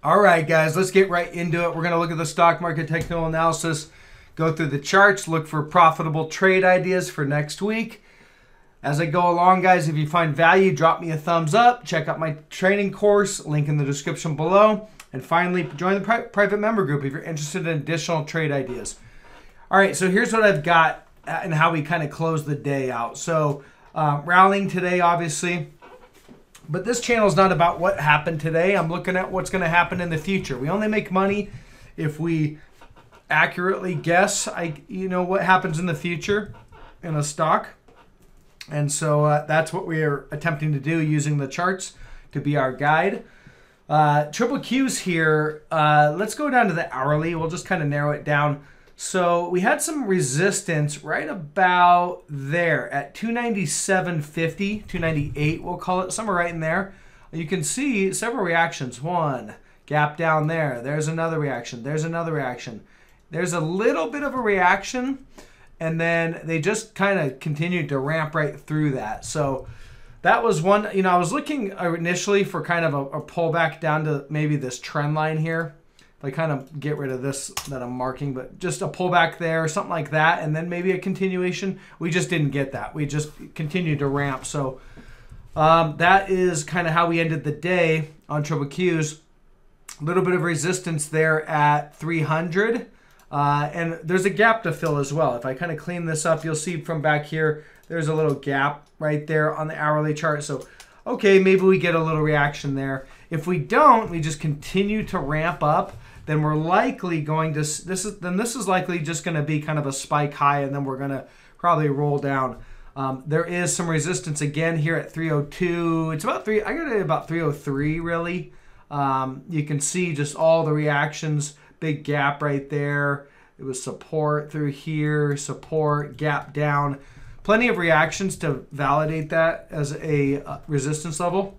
All right, guys, let's get right into it. We're going to look at the stock market technical analysis, go through the charts, look for profitable trade ideas for next week. As I go along, guys, if you find value, drop me a thumbs up. Check out my training course, link in the description below. And finally, join the private member group if you're interested in additional trade ideas. All right, so here's what I've got and how we kind of close the day out. So rallying today, obviously. But this channel is not about what happened today. I'm looking at what's going to happen in the future. We only make money if we accurately guess, what happens in the future in a stock. And so that's what we are attempting to do using the charts to be our guide. Triple Qs here. Let's go down to the hourly. We'll just kind of narrow it down. So we had some resistance right about there at 297.50, 298 we'll call it, somewhere right in there. You can see several reactions. One, gap down there. There's another reaction. There's another reaction. There's a little bit of a reaction, and then they just kind of continued to ramp right through that. So that was one. I was looking initially for kind of a pullback down to maybe this trend line here. I kind of get rid of this that I'm marking, but just a pullback there, something like that, and then maybe a continuation. We just didn't get that. We just continued to ramp. So that is kind of how we ended the day on Triple Qs. A little bit of resistance there at 300, and there's a gap to fill as well. If I kind of clean this up, you'll see from back here, there's a little gap right there on the hourly chart. So, okay, maybe we get a little reaction there. If we don't, we just continue to ramp up. Then we're likely going to, this is likely just going to be kind of a spike high, and then we're going to probably roll down. There is some resistance again here at 302. It's about I got it about 303 really. You can see just all the reactions, big gap right there. It was support through here, support, gap down. Plenty of reactions to validate that as a resistance level.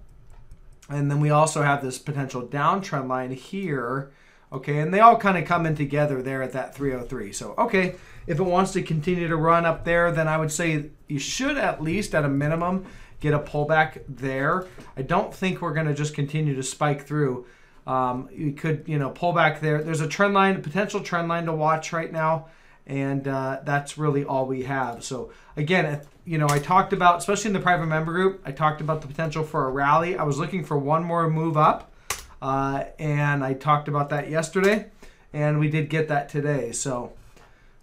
And then we also have this potential downtrend line here. Okay, and they all kind of come in together there at that 303. So, okay, if it wants to continue to run up there, then I would say you should at least, at a minimum, get a pullback there. I don't think we're going to just continue to spike through. You could, pull back there. There's a trend line, a potential trend line to watch right now, and that's really all we have. So, again, I talked about, especially in the private member group, I talked about the potential for a rally. I was looking for one more move up. And I talked about that yesterday, and we did get that today. So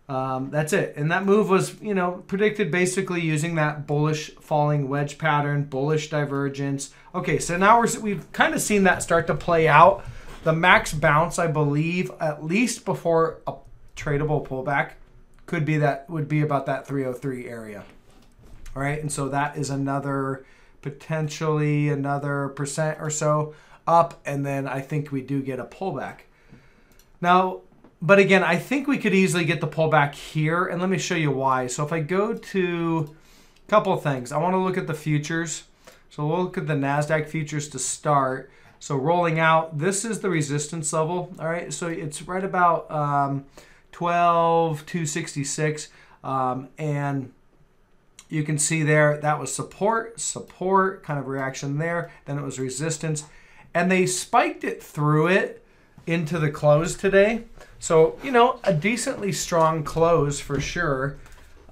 that's it. And that move was, predicted basically using that bullish falling wedge pattern, bullish divergence. Okay, so now we've kind of seen that start to play out. The max bounce, I believe, at least before a tradable pullback, would be about that 303 area. All right, and so that is potentially another percent or so up, and then I think we do get a pullback. Now, but again, I think we could easily get the pullback here, and let me show you why. So if I go to a couple of things, I want to look at the futures. So we'll look at the NASDAQ futures to start. So rolling out, this is the resistance level, all right? So it's right about 12,266, and you can see there that was support, kind of reaction there, then it was resistance. And they spiked it through it into the close today. So, a decently strong close for sure.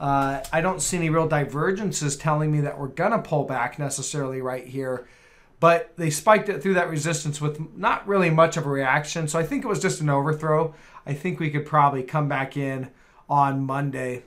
I don't see any real divergences telling me that we're going to pull back necessarily right here. But they spiked it through that resistance with not really much of a reaction. So I think it was just an overthrow. I think we could probably come back in on Monday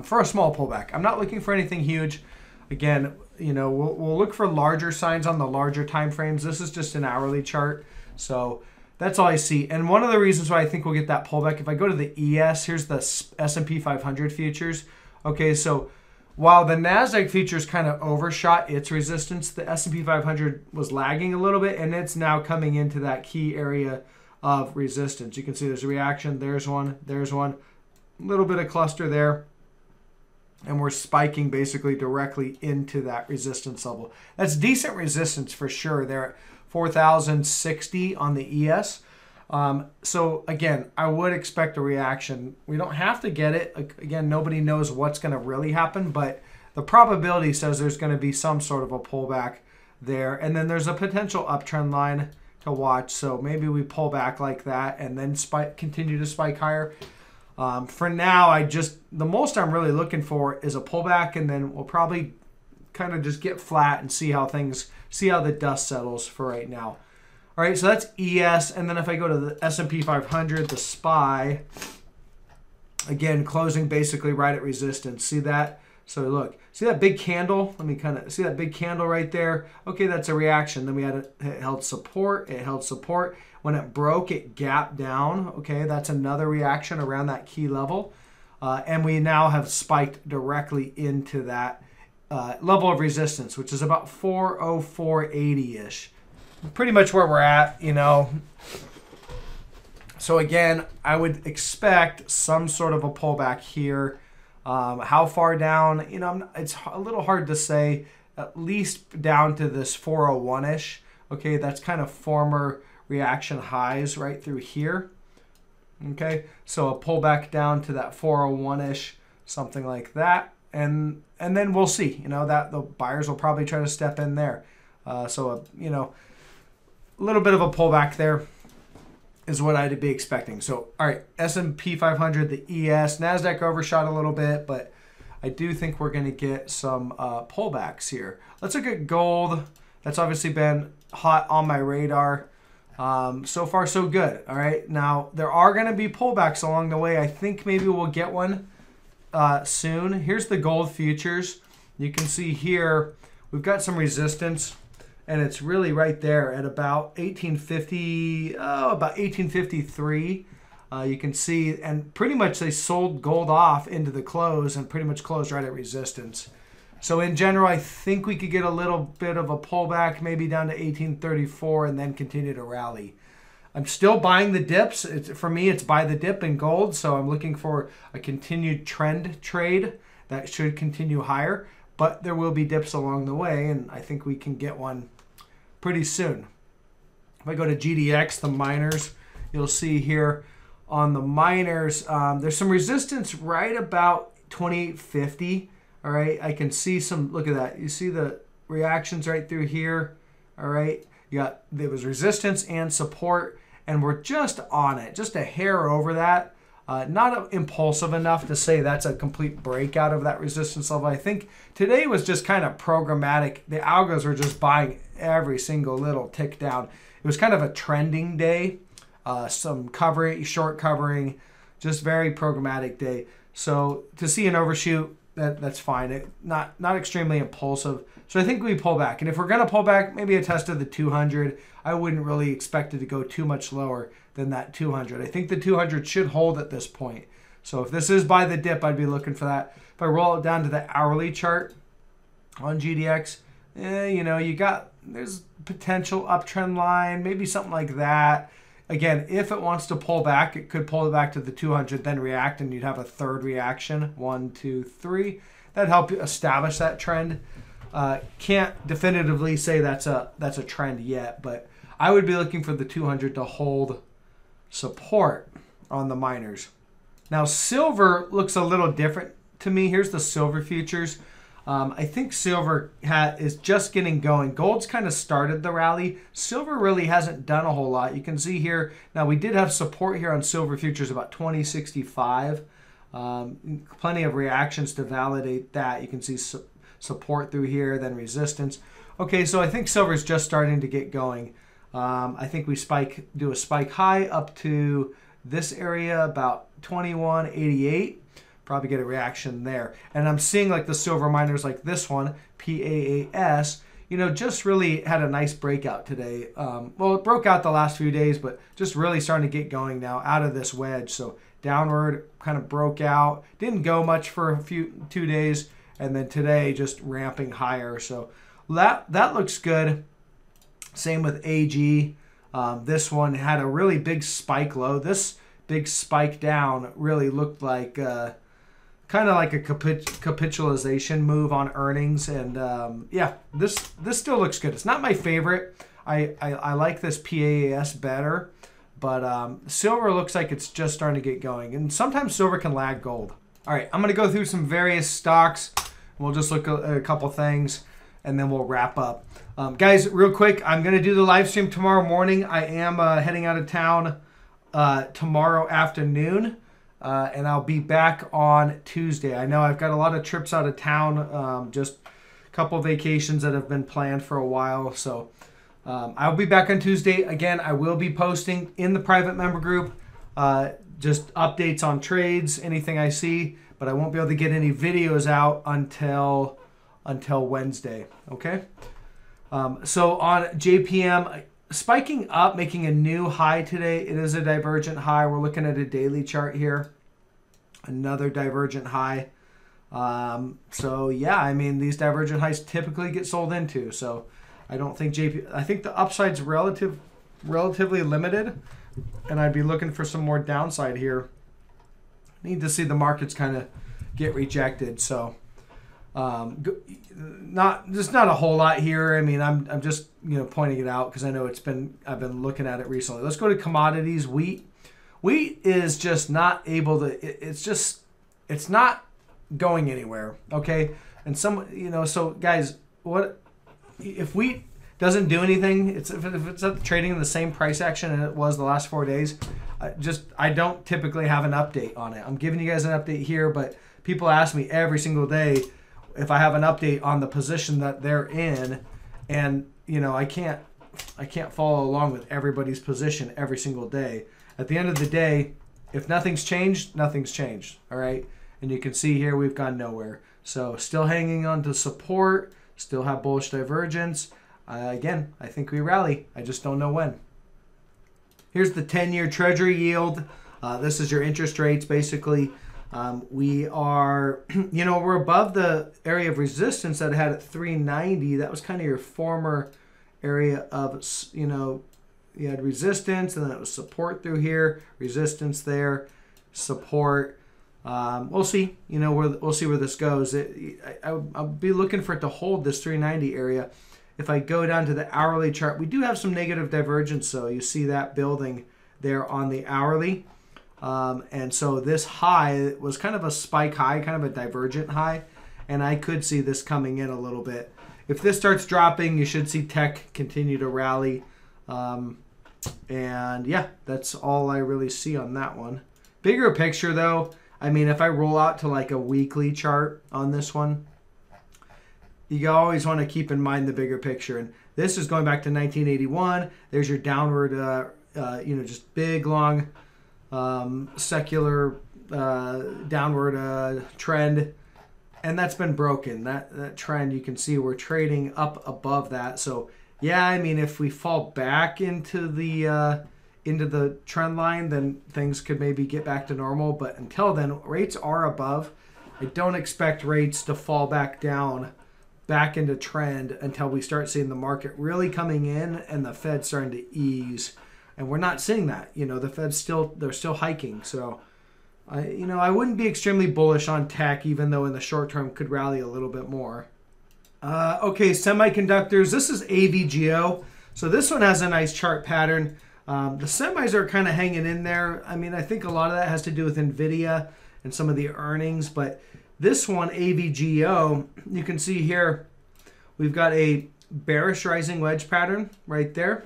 for a small pullback. I'm not looking for anything huge. Again, we'll look for larger signs on the larger time frames. This is just an hourly chart, so that's all I see. And one of the reasons why I think we'll get that pullback, if I go to the ES, here's the S&P 500 futures. Okay, so while the NASDAQ futures kind of overshot its resistance, the S&P 500 was lagging a little bit, and it's now coming into that key area of resistance. You can see there's a reaction. There's one. A little bit of cluster there. And we're spiking basically directly into that resistance level. That's decent resistance for sure. They're at 4,060 on the ES. So again, I would expect a reaction. We don't have to get it. Again, nobody knows what's going to really happen, but the probability says there's going to be some sort of a pullback there. And then there's a potential uptrend line to watch. So maybe we pull back like that and then continue to spike higher. For now, the most I'm really looking for is a pullback, and then we'll probably kind of just get flat and see how the dust settles for right now. All right, so that's ES, and then if I go to the S&P 500, the SPY, again, closing basically right at resistance. See that? So look, see that big candle? Let me kind of see that big candle right there. Okay, that's a reaction. Then it held support. It held support. When it broke, it gapped down. Okay, that's another reaction around that key level. And we now have spiked directly into that level of resistance, which is about 404.80-ish. Pretty much where we're at, you know. So again, I would expect some sort of a pullback here. How far down? You know, it's a little hard to say. At least down to this 401-ish. Okay, that's kind of former reaction highs right through here. Okay, so a pullback down to that 401-ish, something like that, and then we'll see. You know, that the buyers will probably try to step in there. You know, a little bit of a pullback there is what I'd be expecting. So, all right, S&P 500, the ES, NASDAQ overshot a little bit, but I do think we're going to get some pullbacks here. Let's look at gold. That's obviously been hot on my radar. So far, so good. All right, now there are going to be pullbacks along the way. I think maybe we'll get one soon. Here's the gold futures. You can see here we've got some resistance, and it's really right there at about 1850, about 1853. You can see, and pretty much they sold gold off into the close and pretty much closed right at resistance. So in general, I think we could get a little bit of a pullback, maybe down to 1834, and then continue to rally. I'm still buying the dips. For me, it's buy the dip in gold, so I'm looking for a continued trend trade that should continue higher. But there will be dips along the way, and I think we can get one pretty soon. If I go to GDX, the miners, you'll see here on the miners, there's some resistance right about 2850. All right, I can see some, look at that. You see the reactions right through here. All right, there was resistance and support, and we're just on it, just a hair over that. Not impulsive enough to say that's a complete breakout of that resistance level. I think today was just kind of programmatic. The algos were just buying every single little tick down. It was kind of a trending day, some covering, short covering, just very programmatic day. So to see an overshoot, that's fine. Not extremely impulsive. So I think we pull back. And if we're going to pull back, maybe a test of the 200. I wouldn't really expect it to go too much lower than that 200. I think the 200 should hold at this point. So if this is by the dip, I'd be looking for that. If I roll it down to the hourly chart on GDX, you know, there's potential uptrend line, maybe something like that. Again, if it wants to pull back, it could pull it back to the 200, then react, and you'd have a third reaction. 1, 2, 3. That'd help you establish that trend. Can't definitively say that's a trend yet, but I would be looking for the 200 to hold support on the miners. Now, silver looks a little different to me. Here's the silver futures. I think silver is just getting going. Gold's kind of started the rally. Silver really hasn't done a whole lot. You can see here, now we did have support here on silver futures about 2065. Plenty of reactions to validate that. You can see support through here, then resistance. Okay, so I think silver's just starting to get going. I think we do a spike high up to this area about 2188. Probably get a reaction there. And I'm seeing like the silver miners like this one, PAAS, you know, just really had a nice breakout today. Well, it broke out the last few days, but just really starting to get going now out of this wedge. So downward, kind of broke out. Didn't go much for 2 days. And then today just ramping higher. So that looks good. Same with AG. This one had a really big spike low. This big spike down really looked like kind of like a capitalization move on earnings. And yeah, this still looks good. It's not my favorite. I like this PAAS better, but silver looks like it's just starting to get going. And sometimes silver can lag gold. All right, I'm going to go through some various stocks. We'll just look at a couple things. and then we'll wrap up. Guys, real quick, I'm going to do the live stream tomorrow morning. I am heading out of town tomorrow afternoon, and I'll be back on Tuesday. I know I've got a lot of trips out of town, just a couple of vacations that have been planned for a while. So I'll be back on Tuesday. Again, I will be posting in the private member group just updates on trades, anything I see, but I won't be able to get any videos out until Wednesday. Okay. So on JPM, spiking up, making a new high today. It is a divergent high. We're looking at a daily chart here. Another divergent high. So yeah, I mean, these divergent highs typically get sold into. So I don't think I think the upside's relatively limited, and I'd be looking for some more downside here. Need to see the markets kind of get rejected. So not a whole lot here. I mean, I'm just pointing it out because I know I've been looking at it recently. Let's go to commodities. Wheat is just not able to. It's not going anywhere. Okay, and so guys, what if wheat doesn't do anything? If it's trading in the same price action as it was the last 4 days, I don't typically have an update on it. I'm giving you guys an update here, but people ask me every single day if I have an update on the position that they're in, and I can't follow along with everybody's position every single day. At the end of the day, if nothing's changed, nothing's changed. All right, and you can see here we've gone nowhere. So still hanging on to support, still have bullish divergence. Again, I think we rally. I just don't know when. Here's the 10-year Treasury yield. This is your interest rates, basically. We are, we're above the area of resistance that it had at 390. That was kind of your former area of, you had resistance, and then it was support through here, resistance there, support. We'll see, we'll see where this goes. I'll be looking for it to hold this 390 area. If I go down to the hourly chart, we do have some negative divergence, so you see that building there on the hourly. And so this high was kind of a spike high, kind of a divergent high, and I could see this coming in a little bit. If this starts dropping, you should see tech continue to rally. And yeah, that's all I really see on that one. Bigger picture though, I mean, if I roll out to like a weekly chart on this one, you always want to keep in mind the bigger picture. And this is going back to 1981. There's your downward, just big, long, secular downward trend. And that's been broken. That trend, you can see we're trading up above that. So, yeah, I mean, if we fall back into the trend line, then things could maybe get back to normal. But until then, rates are above. I don't expect rates to fall back down back into trend until we start seeing the market really coming in and the Fed starting to ease, and we're not seeing that. The Fed's still hiking. So I wouldn't be extremely bullish on tech, even though in the short term could rally a little bit more. Okay, semiconductors. This is AVGO. So this one has a nice chart pattern. The semis are kind of hanging in there. I mean, I think a lot of that has to do with Nvidia and some of the earnings, but this one, AVGO, you can see here, we've got a bearish rising wedge pattern right there.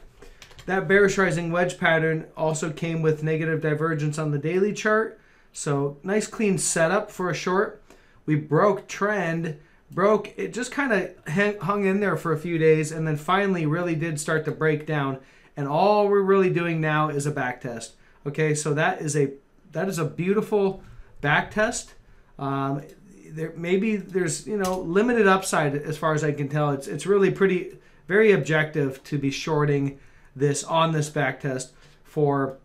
That bearish rising wedge pattern also came with negative divergence on the daily chart. So nice clean setup for a short. We broke trend, it just kind of hung in there for a few days, and then finally really did start to break down. And all we're really doing now is a back test. Okay, so that is a beautiful back test. There's limited upside as far as I can tell. It's really very objective to be shorting this on this back test for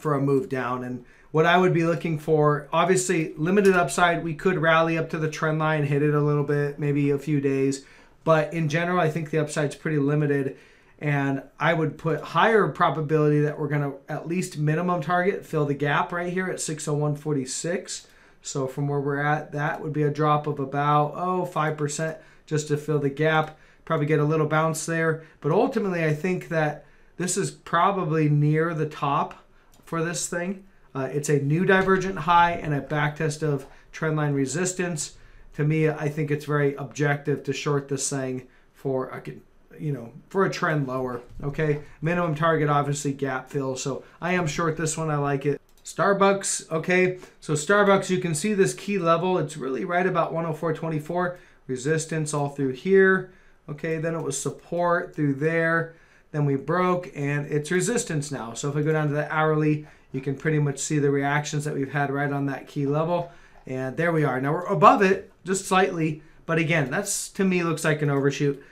a move down. And what I would be looking for, obviously limited upside. We could rally up to the trend line, hit it a little bit, maybe a few days, but in general I think the upside's pretty limited, and I would put higher probability that we're going to at least minimum target fill the gap right here at 601.46. So from where we're at, that would be a drop of about 5% just to fill the gap. Probably get a little bounce there. But ultimately, I think that this is probably near the top for this thing. It's a new divergent high and a backtest of trendline resistance. to me, I think it's very objective to short this thing for for a trend lower. Okay, minimum target obviously gap fill, so I am short this one. I like it. Starbucks, okay, so Starbucks, you can see this key level. It's really right about 104.24. Resistance all through here. Okay, then it was support through there. Then we broke, and it's resistance now. So if I go down to the hourly, you can pretty much see the reactions that we've had right on that key level. And there we are. Now we're above it, just slightly. But again, that's, to me, looks like an overshoot.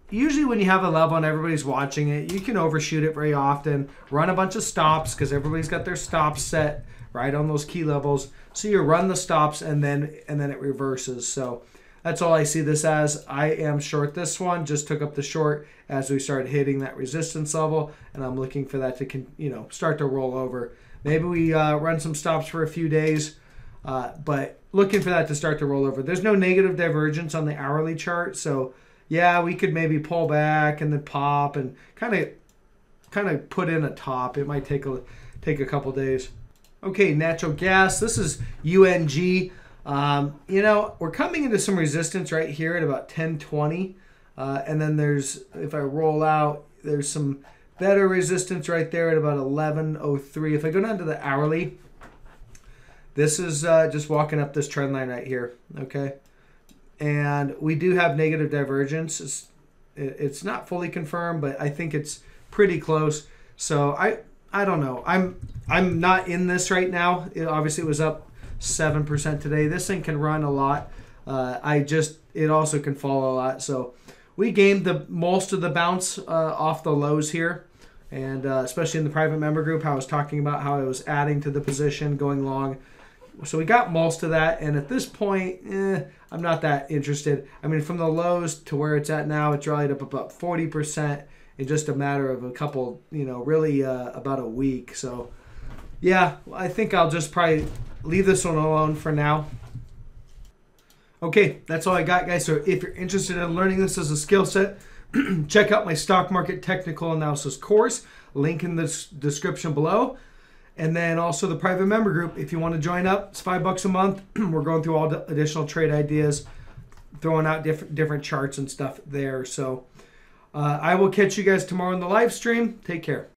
Usually when you have a level and everybody's watching it, you can overshoot it very often. Run a bunch of stops because everybody's got their stops set right on those key levels. So you run the stops and then it reverses. So that's all I see this as. I am short this one. Just took up the short as we started hitting that resistance level, and I'm looking for that to start to roll over. Maybe we run some stops for a few days, but looking for that to start to roll over. There's no negative divergence on the hourly chart, so yeah, we could maybe pull back and then pop and kind of put in a top. It might take a couple days. Okay, natural gas. This is UNG. We're coming into some resistance right here at about 1020. And then if I roll out, there's some better resistance right there at about 1103. If I go down to the hourly, this is just walking up this trend line right here, okay? And we do have negative divergence. It's not fully confirmed, but I think it's pretty close. So I don't know. I'm not in this right now. Obviously it was up 7% today. This thing can run a lot. It also can fall a lot. So we gained most of the bounce off the lows here, and especially in the private member group, how I was talking about how I was adding to the position, going long. So we got most of that, and at this point, I'm not that interested. I mean, from the lows to where it's at now, it's rallied up about 40% in just a matter of a couple, really about a week. So yeah, I think I'll just probably leave this one alone for now. Okay, that's all I got, guys. So if you're interested in learning this as a skill set, check out my stock market technical analysis course, link in the description below. And then also the private member group. If you want to join up, it's $5 a month. We're going through all the additional trade ideas, throwing out different charts and stuff there. So I will catch you guys tomorrow in the live stream. Take care.